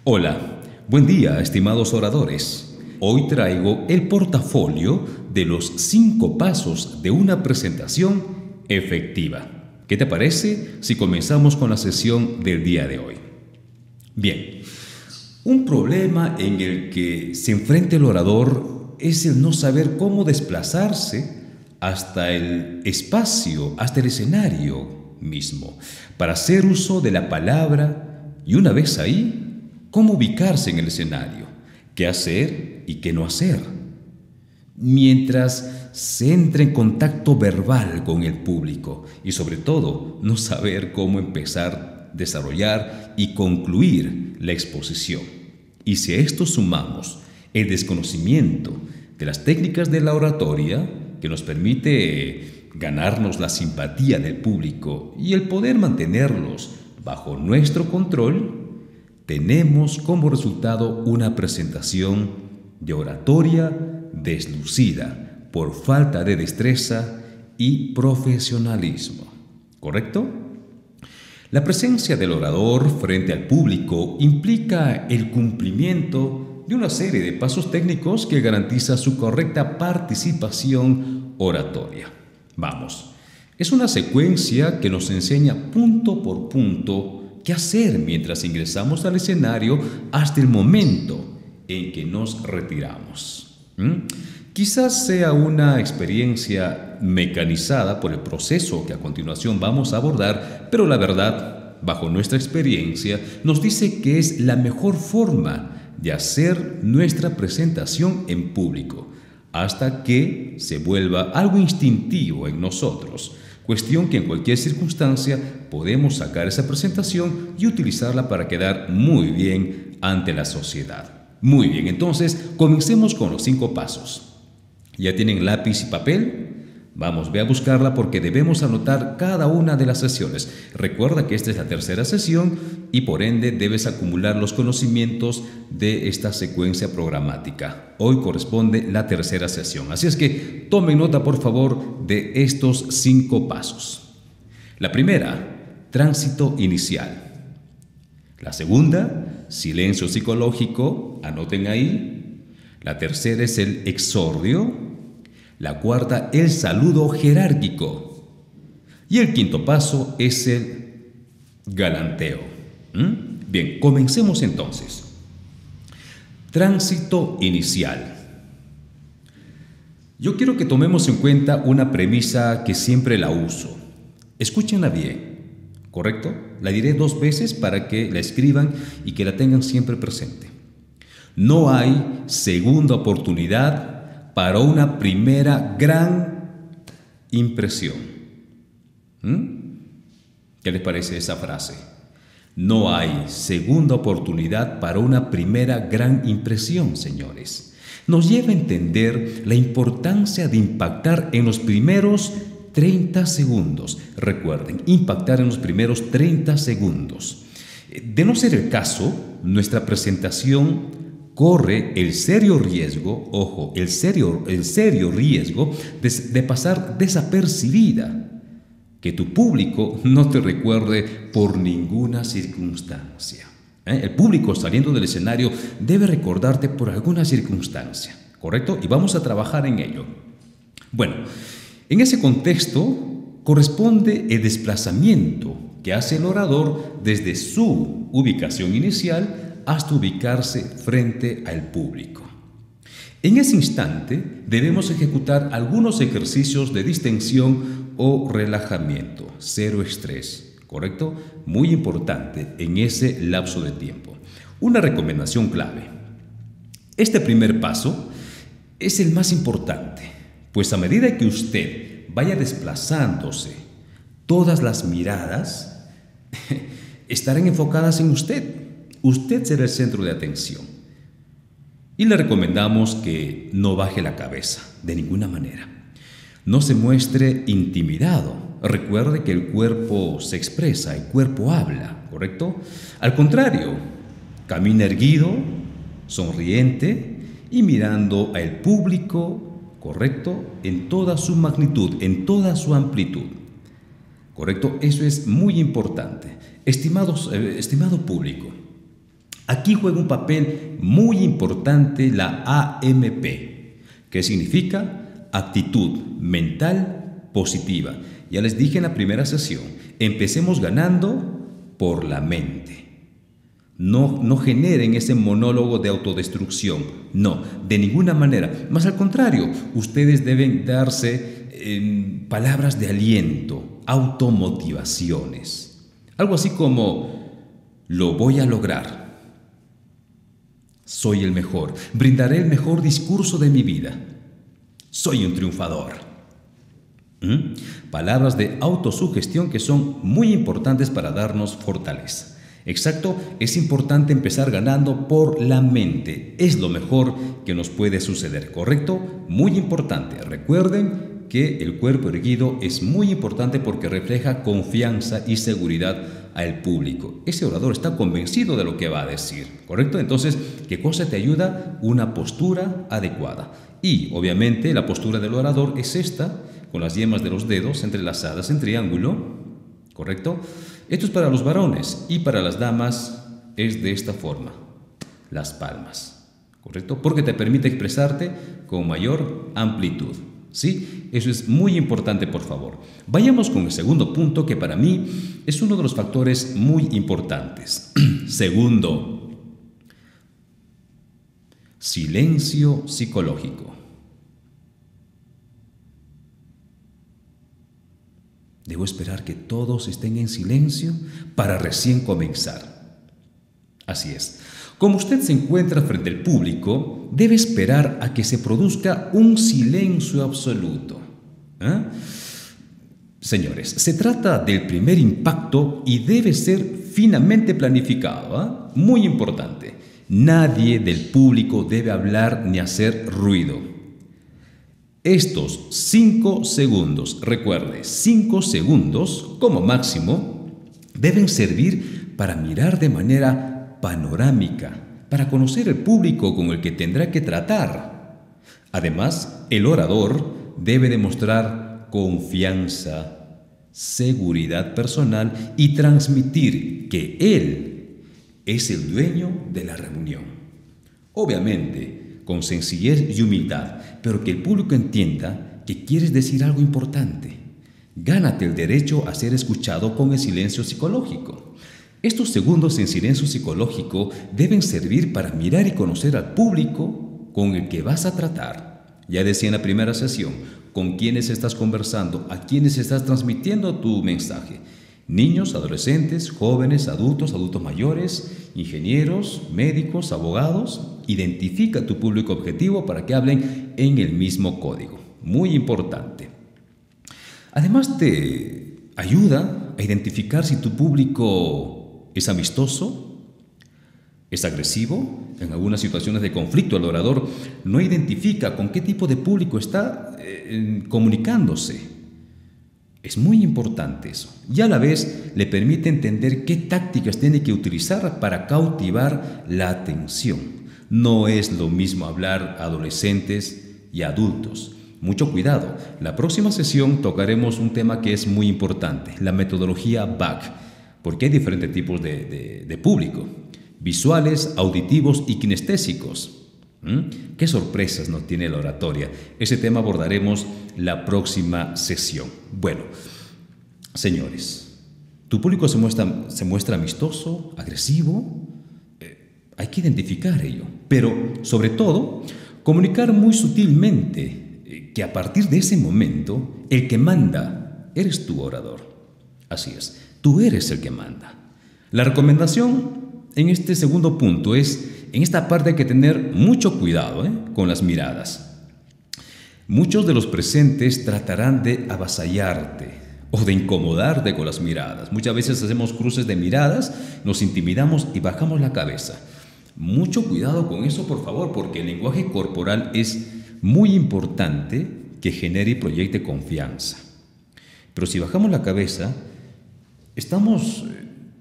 Hola, buen día, estimados oradores. Hoy traigo el portafolio de los 5 pasos de una presentación efectiva. ¿Qué te parece si comenzamos con la sesión del día de hoy? Bien, un problema en el que se enfrenta el orador es el no saber cómo desplazarse hasta el espacio, hasta el escenario mismo, para hacer uso de la palabra y una vez ahí, cómo ubicarse en el escenario, qué hacer y qué no hacer. Mientras se entra en contacto verbal con el público y sobre todo no saber cómo empezar, desarrollar y concluir la exposición. Y si a esto sumamos el desconocimiento de las técnicas de la oratoria que nos permite ganarnos la simpatía del público y el poder mantenerlos bajo nuestro control, tenemos como resultado una presentación de oratoria deslucida por falta de destreza y profesionalismo. ¿Correcto? La presencia del orador frente al público implica el cumplimiento de una serie de pasos técnicos que garantiza su correcta participación oratoria. Vamos, es una secuencia que nos enseña punto por punto qué hacer mientras ingresamos al escenario hasta el momento en que nos retiramos. Quizás sea una experiencia mecanizada por el proceso que a continuación vamos a abordar, pero la verdad, bajo nuestra experiencia, nos dice que es la mejor forma de hacer nuestra presentación en público, hasta que se vuelva algo instintivo en nosotros, cuestión que en cualquier circunstancia podemos sacar esa presentación y utilizarla para quedar muy bien ante la sociedad. Muy bien, entonces comencemos con los 5 pasos. ¿Ya tienen lápiz y papel? Vamos, ve a buscarla porque debemos anotar cada una de las sesiones. Recuerda que esta es la tercera sesión y por ende debes acumular los conocimientos de esta secuencia programática. Hoy corresponde la tercera sesión, así es que tomen nota por favor de estos 5 pasos. La primera, tránsito inicial. La segunda, silencio psicológico, anoten ahí. La tercera es el exordio. La cuarta, el saludo jerárquico. Y el quinto paso es el galanteo. Bien, comencemos entonces. Tránsito inicial. Yo quiero que tomemos en cuenta una premisa que siempre la uso. Escúchenla bien, ¿correcto? La diré 2 veces para que la escriban y que la tengan siempre presente. No hay segunda oportunidad para una primera gran impresión. ¿Qué les parece esa frase? No hay segunda oportunidad para una primera gran impresión, señores. Nos lleva a entender la importancia de impactar en los primeros 30 segundos. Recuerden, impactar en los primeros 30 segundos. De no ser el caso, nuestra presentación corre el serio riesgo, ojo, el serio riesgo de pasar desapercibida, que tu público no te recuerde por ninguna circunstancia. El público saliendo del escenario debe recordarte por alguna circunstancia, ¿correcto? Y vamos a trabajar en ello. Bueno, en ese contexto corresponde el desplazamiento que hace el orador desde su ubicación inicial hasta ubicarse frente al público. En ese instante debemos ejecutar algunos ejercicios de distensión o relajamiento, cero estrés, ¿correcto? Muy importante en ese lapso de tiempo. Una recomendación clave. Este primer paso es el más importante, pues a medida que usted vaya desplazándose, todas las miradas estarán enfocadas en usted. Usted será el centro de atención. Y le recomendamos que no baje la cabeza, de ninguna manera. No se muestre intimidado. Recuerde que el cuerpo se expresa, el cuerpo habla, ¿correcto? Al contrario, camina erguido, sonriente y mirando al público, ¿correcto? En toda su magnitud, en toda su amplitud. ¿Correcto? Eso es muy importante. Estimado público, Aquí juega un papel muy importante la AMP, que significa actitud mental positiva. Ya les dije en la primera sesión, empecemos ganando por la mente. No generen ese monólogo de autodestrucción, no, de ninguna manera. Más al contrario, ustedes deben darse palabras de aliento, automotivaciones. Algo así como, lo voy a lograr. Soy el mejor, brindaré el mejor discurso de mi vida. Soy un triunfador. Palabras de autosugestión que son muy importantes para darnos fortaleza. Exacto, es importante empezar ganando por la mente. Es lo mejor que nos puede suceder, ¿correcto? Muy importante. Recuerden que el cuerpo erguido es muy importante porque refleja confianza y seguridad al público. Ese orador está convencido de lo que va a decir, ¿correcto? Entonces, ¿qué cosa te ayuda? Una postura adecuada. Y, obviamente, la postura del orador es esta, con las yemas de los dedos entrelazadas en triángulo, ¿correcto? Esto es para los varones y para las damas es de esta forma, las palmas, ¿correcto? Porque te permite expresarte con mayor amplitud, ¿sí? Eso es muy importante, por favor. Vayamos con el segundo punto que para mí es uno de los factores muy importantes. Segundo, silencio psicológico. Debo esperar que todos estén en silencio para recién comenzar. Así es. Como usted se encuentra frente al público, debe esperar a que se produzca un silencio absoluto. Señores, se trata del primer impacto y debe ser finamente planificado. Muy importante. Nadie del público debe hablar ni hacer ruido. Estos 5 segundos, recuerde, 5 segundos como máximo, deben servir para mirar de manera panorámica, para conocer el público con el que tendrá que tratar. Además, el orador debe demostrar confianza, seguridad personal y transmitir que él es el dueño de la reunión. Obviamente, con sencillez y humildad, pero que el público entienda que quieres decir algo importante. Gánate el derecho a ser escuchado con el silencio psicológico. Estos segundos en silencio psicológico deben servir para mirar y conocer al público con el que vas a tratar. Ya decía en la primera sesión, con quiénes estás conversando, a quiénes estás transmitiendo tu mensaje. Niños, adolescentes, jóvenes, adultos mayores, ingenieros, médicos, abogados. Identifica tu público objetivo para que hablen en el mismo código. Muy importante. Además, te ayuda a identificar si tu público es amistoso, es agresivo. En algunas situaciones de conflicto, el orador no identifica con qué tipo de público está comunicándose. Es muy importante eso. Y a la vez le permite entender qué tácticas tiene que utilizar para cautivar la atención. No es lo mismo hablar a adolescentes y adultos. Mucho cuidado. La próxima sesión tocaremos un tema que es muy importante, la metodología BAC, porque hay diferentes tipos de público, visuales, auditivos y kinestésicos. ¿Qué sorpresas nos tiene la oratoria? Ese tema abordaremos la próxima sesión. Bueno, señores, ¿tu público se muestra amistoso, agresivo? Hay que identificar ello, pero sobre todo comunicar muy sutilmente que a partir de ese momento el que manda eres tu orador. Así es, tú eres el que manda. La recomendación en este segundo punto es, en esta parte hay que tener mucho cuidado con las miradas. Muchos de los presentes tratarán de avasallarte o de incomodarte con las miradas. Muchas veces hacemos cruces de miradas, nos intimidamos y bajamos la cabeza. Mucho cuidado con eso, por favor, porque el lenguaje corporal es muy importante que genere y proyecte confianza. Pero si bajamos la cabeza, estamos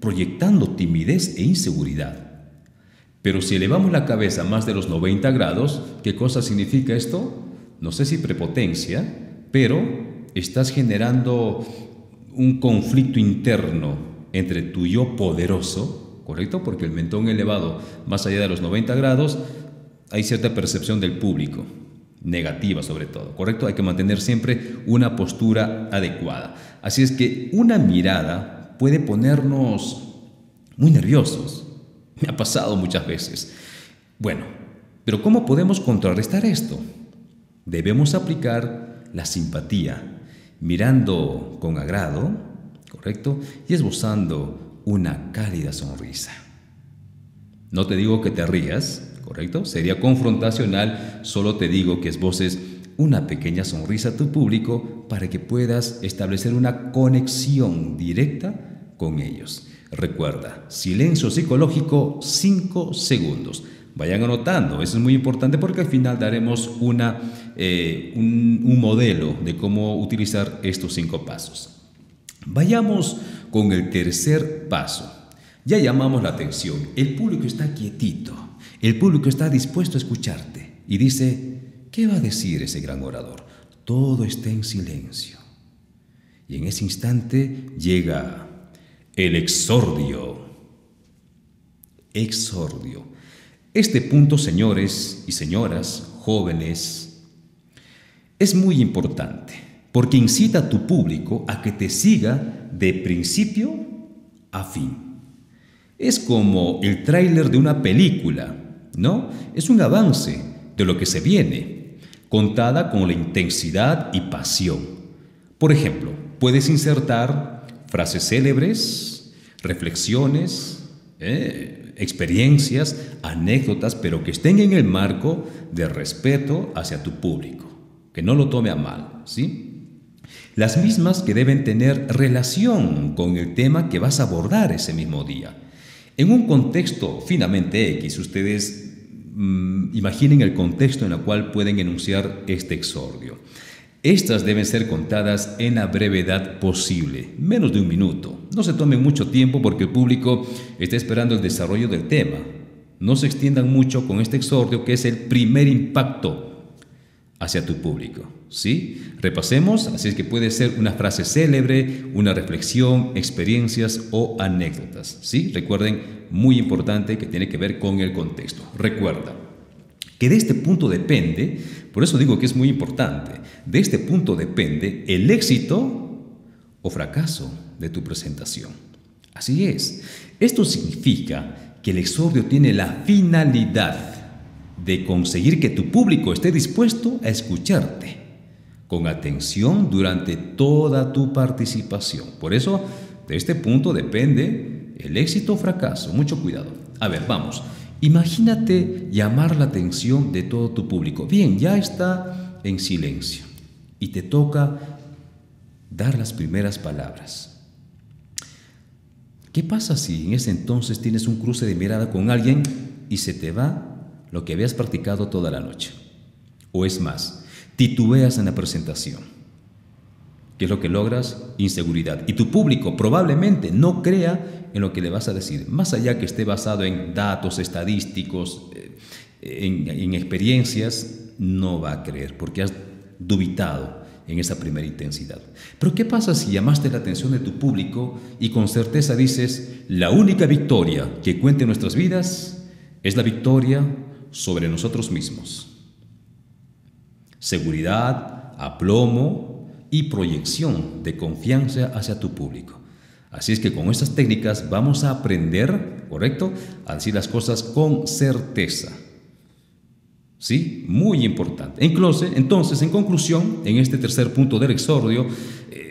proyectando timidez e inseguridad. Pero si elevamos la cabeza más de los 90 grados, ¿qué cosa significa esto? No sé si prepotencia, pero estás generando un conflicto interno entre tu yo poderoso ¿correcto? Porque el mentón elevado más allá de los 90 grados, hay cierta percepción del público, negativa sobre todo, ¿correcto? Hay que mantener siempre una postura adecuada. Así es que una mirada puede ponernos muy nerviosos. Me ha pasado muchas veces. Bueno, pero ¿cómo podemos contrarrestar esto? Debemos aplicar la simpatía, mirando con agrado, ¿correcto? Y esbozando una cálida sonrisa. No te digo que te rías, ¿correcto? Sería confrontacional, solo te digo que esboces una pequeña sonrisa a tu público para que puedas establecer una conexión directa con ellos. Recuerda, silencio psicológico 5 segundos. Vayan anotando, eso es muy importante porque al final daremos un modelo de cómo utilizar estos 5 pasos. Vayamos con el tercer paso. Ya llamamos la atención, el público está quietito, el público está dispuesto a escucharte y dice, ¿qué va a decir ese gran orador? Todo está en silencio. Y en ese instante llega el exordio. Exordio. Este punto, señores y señoras, jóvenes, es muy importante porque incita a tu público a que te siga de principio a fin. Es como el tráiler de una película, ¿no? Es un avance de lo que se viene, contada con la intensidad y pasión. Por ejemplo, puedes insertar frases célebres, reflexiones, experiencias, anécdotas, pero que estén en el marco de respeto hacia tu público, que no lo tome a mal, ¿sí? Las mismas que deben tener relación con el tema que vas a abordar ese mismo día. En un contexto finamente X, ustedes imaginen el contexto en el cual pueden enunciar este exordio. Estas deben ser contadas en la brevedad posible, menos de 1 minuto. No se tomen mucho tiempo porque el público está esperando el desarrollo del tema. No se extiendan mucho con este exordio que es el primer impacto hacia tu público, ¿sí? Repasemos, así es que puede ser una frase célebre, una reflexión, experiencias o anécdotas, ¿sí? Recuerden, muy importante que tiene que ver con el contexto. Recuerda que de este punto depende, por eso digo que es muy importante, de este punto depende el éxito o fracaso de tu presentación. Así es. Esto significa que el exordio tiene la finalidad de conseguir que tu público esté dispuesto a escucharte con atención durante toda tu participación. Por eso, de este punto depende el éxito o fracaso. Mucho cuidado. A ver, vamos. Imagínate llamar la atención de todo tu público. Bien, ya está en silencio y te toca dar las primeras palabras. ¿Qué pasa si en ese entonces tienes un cruce de mirada con alguien y se te va lo que habías practicado toda la noche? O es más, titubeas en la presentación. ¿Qué es lo que logras? Inseguridad. Y tu público probablemente no crea en lo que le vas a decir, más allá que esté basado en datos estadísticos, en experiencias, no va a creer porque has dubitado en esa primera intensidad. Pero ¿qué pasa si llamaste la atención de tu público y con certeza dices, la única victoria que cuenta en nuestras vidas es la victoria sobre nosotros mismos? Seguridad, aplomo y proyección de confianza hacia tu público. Así es que con estas técnicas vamos a aprender, ¿correcto?, a decir las cosas con certeza. ¿Sí? Muy importante. Entonces, en conclusión, en este tercer punto del exordio,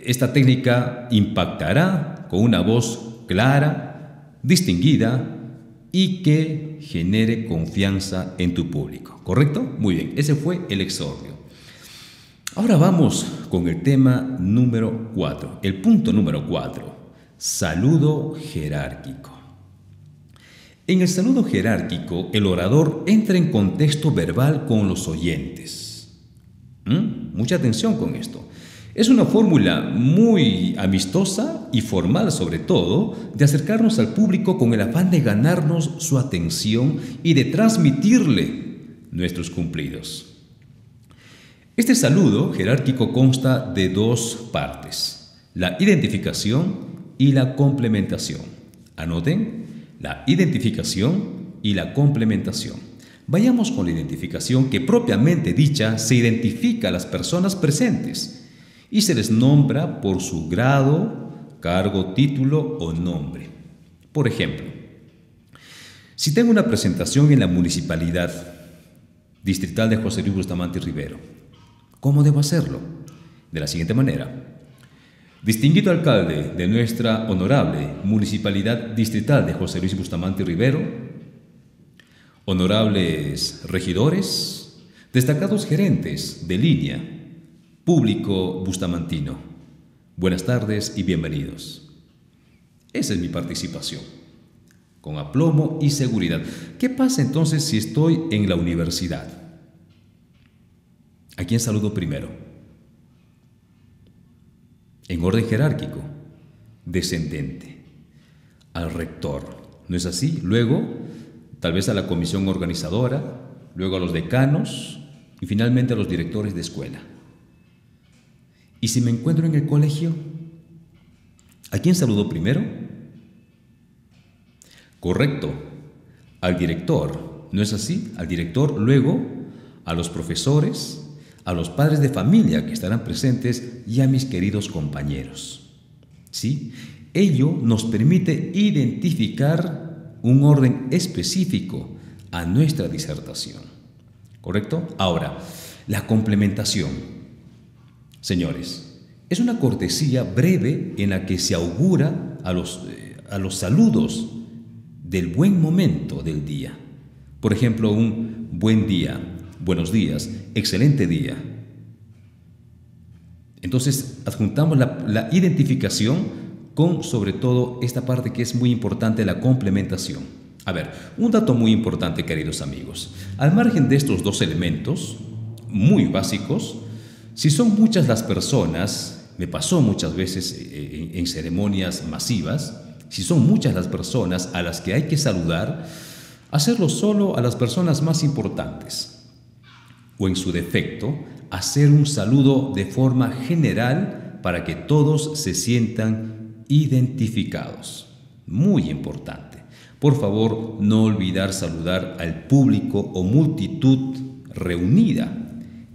esta técnica impactará con una voz clara, distinguida y que genere confianza en tu público. ¿Correcto? Muy bien, ese fue el exordio. Ahora vamos con el tema número 4. El punto número 4, saludo jerárquico. En el saludo jerárquico, el orador entra en contexto verbal con los oyentes. Mucha atención con esto. Es una fórmula muy amistosa y formal, sobre todo, de acercarnos al público con el afán de ganarnos su atención y de transmitirle nuestros cumplidos. Este saludo jerárquico consta de 2 partes, la identificación y la complementación. Anoten, la identificación y la complementación. Vayamos con la identificación, que propiamente dicha se identifica a las personas presentes y se les nombra por su grado, cargo, título o nombre. Por ejemplo, si tengo una presentación en la Municipalidad Distrital de José Luis Bustamante Rivero, ¿cómo debo hacerlo? De la siguiente manera: distinguido alcalde de nuestra honorable Municipalidad Distrital de José Luis Bustamante Rivero, honorables regidores, destacados gerentes de línea, público bustamantino, buenas tardes y bienvenidos. Esa es mi participación, con aplomo y seguridad. ¿Qué pasa entonces si estoy en la universidad? ¿A quién saludo primero? En orden jerárquico, descendente, al rector, ¿no es así? Luego, tal vez a la comisión organizadora, luego a los decanos y finalmente a los directores de escuela. ¿Y si me encuentro en el colegio? ¿A quién saludo primero? Correcto, al director, ¿no es así? Al director, luego a los profesores, a los padres de familia que estarán presentes y a mis queridos compañeros. ¿Sí? Ello nos permite identificar un orden específico a nuestra disertación. ¿Correcto? Ahora, la complementación. Señores, es una cortesía breve en la que se augura a los saludos del buen momento del día. Por ejemplo, un buen día, buenos días, excelente día. Entonces, adjuntamos la identificación con, sobre todo, esta parte que es muy importante, la complementación. A ver, un dato muy importante, queridos amigos. Al margen de estos dos elementos, muy básicos, si son muchas las personas, me pasó muchas veces en ceremonias masivas, si son muchas las personas a las que hay que saludar, hacerlo solo a las personas más importantes. O en su defecto, hacer un saludo de forma general para que todos se sientan identificados. Muy importante. Por favor, no olvidar saludar al público o multitud reunida.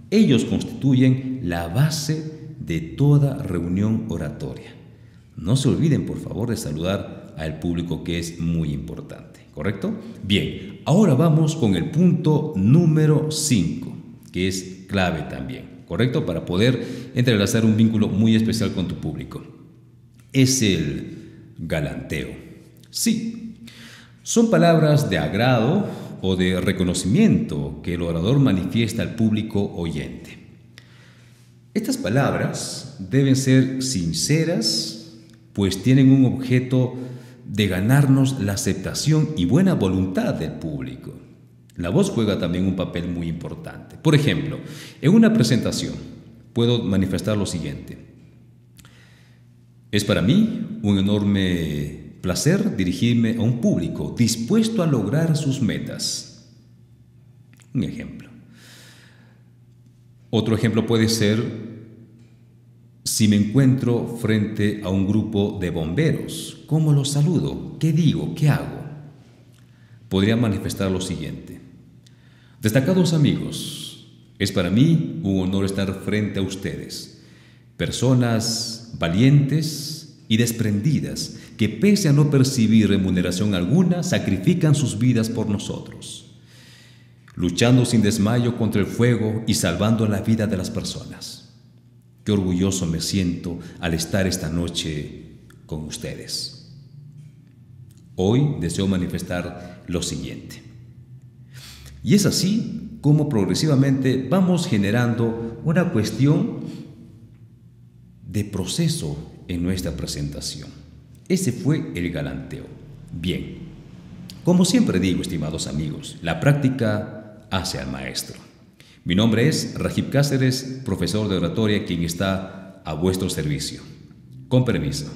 Ellos constituyen la base de toda reunión oratoria. No se olviden, por favor, de saludar al público, que es muy importante. ¿Correcto? Bien, ahora vamos con el punto número 5. Que es clave también, ¿correcto? Para poder entrelazar un vínculo muy especial con tu público. Es el galanteo. Sí, son palabras de agrado o de reconocimiento que el orador manifiesta al público oyente. Estas palabras deben ser sinceras, pues tienen un objeto de ganarnos la aceptación y buena voluntad del público. La voz juega también un papel muy importante. Por ejemplo, en una presentación puedo manifestar lo siguiente: es para mí un enorme placer dirigirme a un público dispuesto a lograr sus metas. Un ejemplo. Otro ejemplo puede ser: si me encuentro frente a un grupo de bomberos, ¿cómo los saludo? ¿Qué digo? ¿Qué hago? Podría manifestar lo siguiente: destacados amigos, es para mí un honor estar frente a ustedes, personas valientes y desprendidas que, pese a no percibir remuneración alguna, sacrifican sus vidas por nosotros, luchando sin desmayo contra el fuego y salvando la vida de las personas. Qué orgulloso me siento al estar esta noche con ustedes. Hoy deseo manifestar lo siguiente. Y es así como progresivamente vamos generando una cuestión de proceso en nuestra presentación. Ese fue el galanteo. Bien, como siempre digo, estimados amigos, la práctica hace al maestro. Mi nombre es Rajib Cáceres, profesor de oratoria, quien está a vuestro servicio. Con permiso.